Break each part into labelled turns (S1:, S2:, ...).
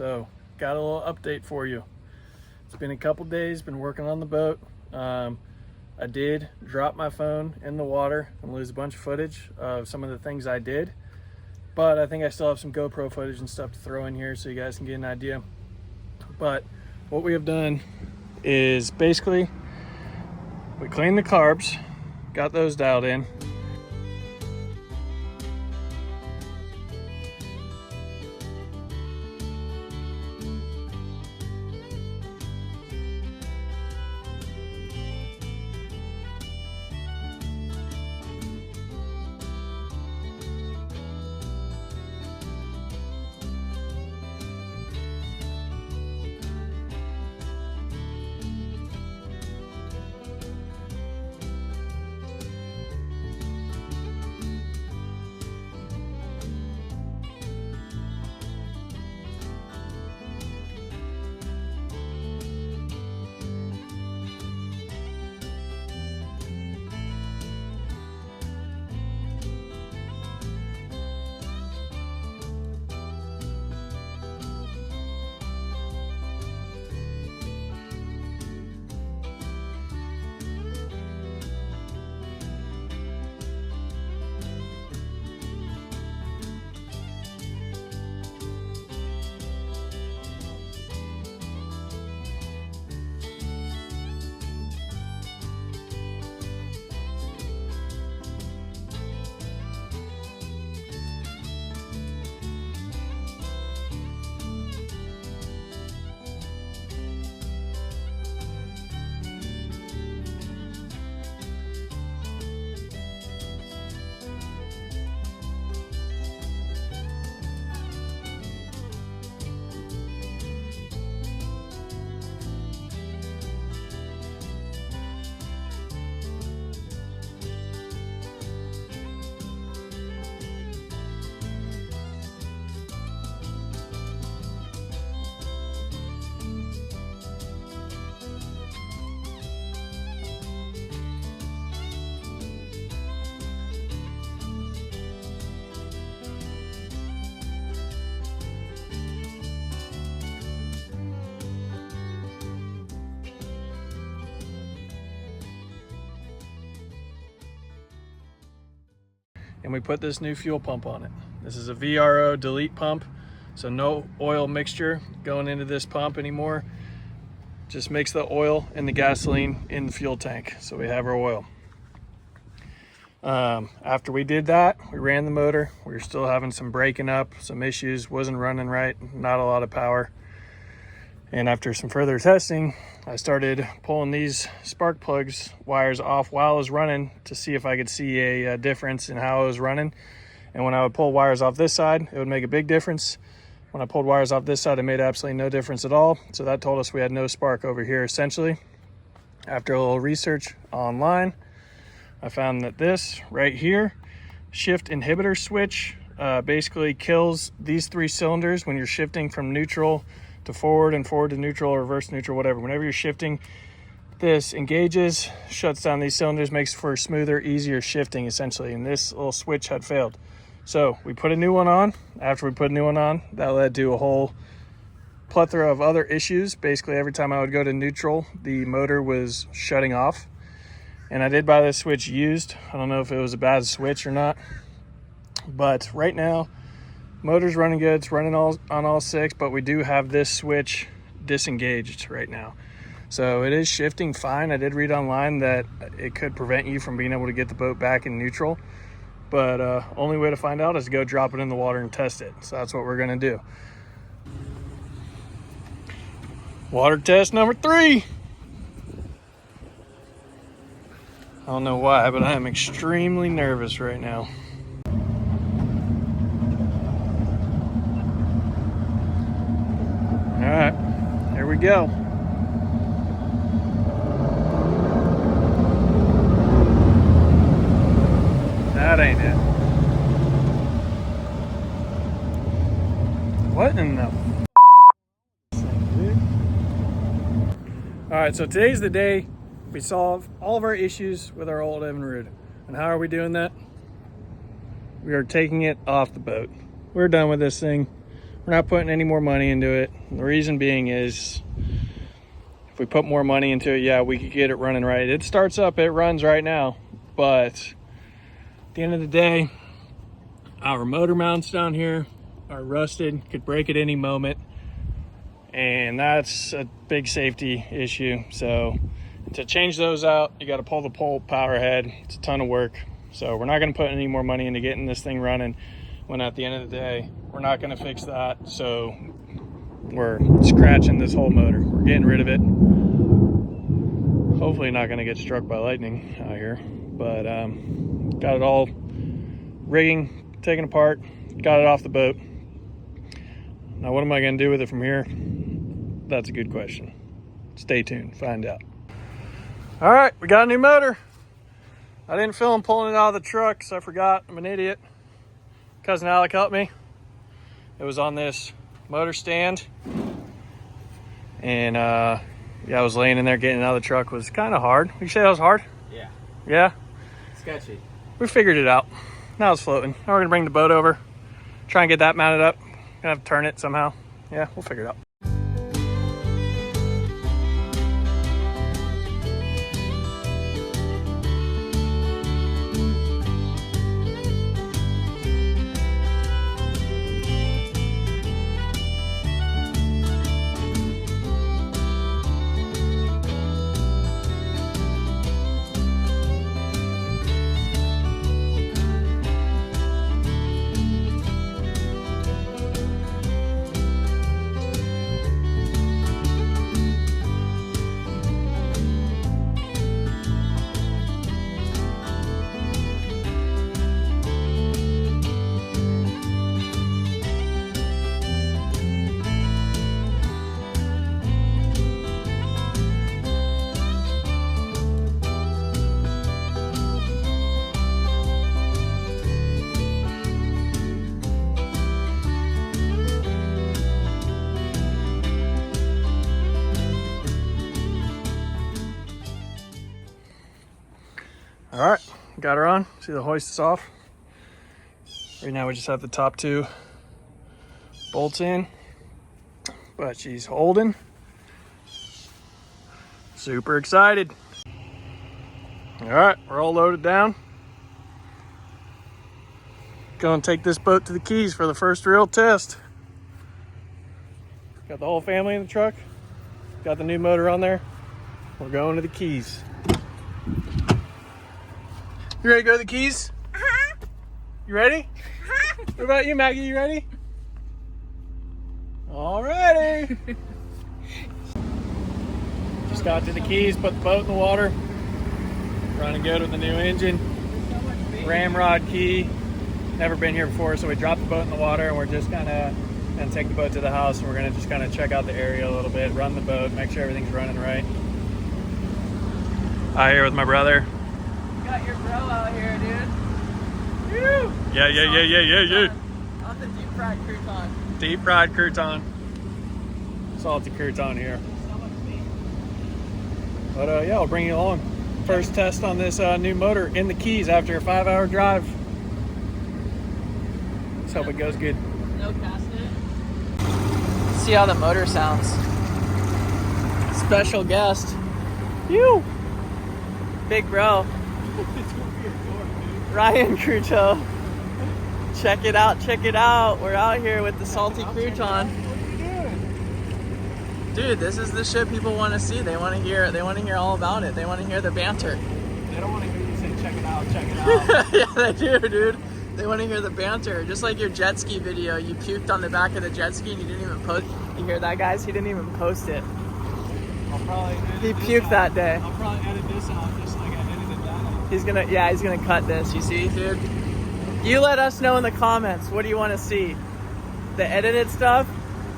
S1: So got a little update for you. It's been a couple days, been working on the boat. I did drop my phone in the water and lose a bunch of footage of some of the things I did, but I think I still have some GoPro footage and stuff to throw in here so you guys can get an idea. But what we have done is basically we cleaned the carbs, got those dialed in. And we put this new fuel pump on it. This is a VRO delete pump, so no oil mixture going into this pump anymore. Just mix the oil and the gasoline in the fuel tank so we have our oil. After we did that, we ran the motor. We were still having some breaking up, some issues, wasn't running right, not a lot of power. And after some further testing, I started pulling these spark plugs wires off while I was running to see if I could see a difference in how I was running. And when I would pull wires off this side, it would make a big difference. When I pulled wires off this side, it made absolutely no difference at all. So that told us we had no spark over here essentially. After a little research online, I found that this right here, shift inhibitor switch, basically kills these three cylinders when you're shifting from neutral to forward and forward to neutral or reverse neutral, whatever. Whenever you're shifting, this engages, shuts down these cylinders, makes for smoother, easier shifting essentially. And this little switch had failed. So we put a new one on. After we put a new one on, that led to a whole plethora of other issues. Basically, every time I would go to neutral, the motor was shutting off. And I did buy this switch used. I don't know if it was a bad switch or not. But right now, motor's running good. It's running on all six, but we do have this switch disengaged right now. So it is shifting fine. I did read online that it could prevent you from being able to get the boat back in neutral. But only way to find out is to go drop it in the water and test it. So that's what we're gonna do. Water test number 3. I don't know why, but I am extremely nervous right now. All right, here we go. That ain't it. What in the All right, so today's the day we solve all of our issues with our old Evinrude. And how are we doing that? We are taking it off the boat. We're done with this thing. We're We're not putting any more money into it. The reason being is if we put more money into it, yeah, we could get it running right. It starts up, it runs right now, but at the end of the day, our motor mounts down here are rusted, could break at any moment, and that's a big safety issue. So to change those out, you got to pull the pole power head. It's a ton of work. So we're not going to put any more money into getting this thing running when at the end of the day, we're not going to fix that. So we're scratching this whole motor. We're getting rid of it. Hopefully not going to get struck by lightning out here, but got it all rigging, taken apart, got it off the boat. Now what am I going to do with it from here? That's a good question. Stay tuned, find out. All right, we got a new motor. I didn't film pulling it out of the truck because I forgot. I'm an idiot. Cousin Alec helped me. It was on this motor stand. And yeah, I was laying in there getting it out of the truck. It was kind of hard. You say that was hard?
S2: Yeah.
S1: Yeah?
S2: Sketchy.
S1: We figured it out. Now it's floating. Now we're gonna bring the boat over, try and get that mounted up. Gonna have to turn it somehow. Yeah, we'll figure it out. All right, got her on. See, the hoist is off. Right now we just have the top two bolts in, but she's holding. Super excited. All right, we're all loaded down. Gonna take this boat to the Keys for the first real test. Got the whole family in the truck. Got the new motor on there. We're going to the Keys. You ready to go to the Keys?
S3: Uh-huh.
S1: You ready?
S3: Uh-huh.
S1: What about you, Maggie? You ready? All righty. Just got to the Keys, put the boat in the water. Running good with the new engine. Ramrod key. Never been here before, so we dropped the boat in the water and we're just gonna take the boat to the house and we're gonna just kind of check out the area a little bit, run the boat, make sure everything's running right. Out here with my brother.
S2: Got your bro out here, dude.
S1: Woo! Yeah.
S2: On the deep fried crouton.
S1: Deep fried crouton. Salty crouton here. But yeah, I'll bring you along. First test on this new motor in the Keys after a 5-hour drive. Let's hope it goes good.
S2: No casting. See how the motor sounds. Special guest. You. Big bro. Ryan Crucho. Check it out, check it out. We're out here with the salty crouton.
S1: What are you doing?
S2: Dude, this is the shit people want to see. They want to hear all about it. They want to hear the banter.
S1: They don't want to hear you say check it out, check it out.
S2: Yeah, they do, dude. They want to hear the banter. Just like your jet ski video. You puked on the back of the jet ski and you didn't even post. You hear that, guys? He didn't even post it.
S1: I'll probably
S2: He puked that day.
S1: I'll probably edit this out just like I edited that out.
S2: He's gonna cut this. You see, dude? You let us know in the comments. What do you want to see? The edited stuff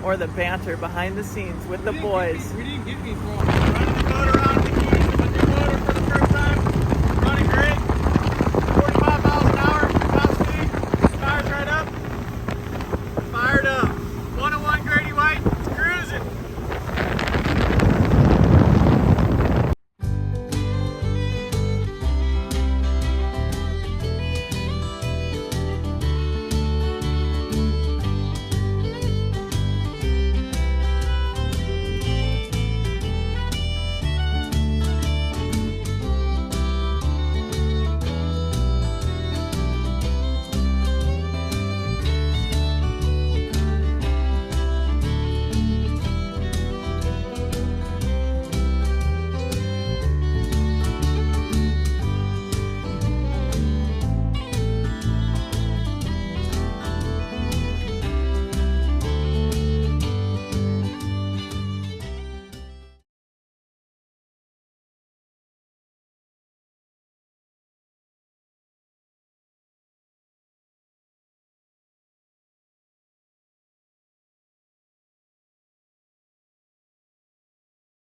S2: or the banter behind the scenes with the boys?
S1: We didn't get me, bro. Running the boat around the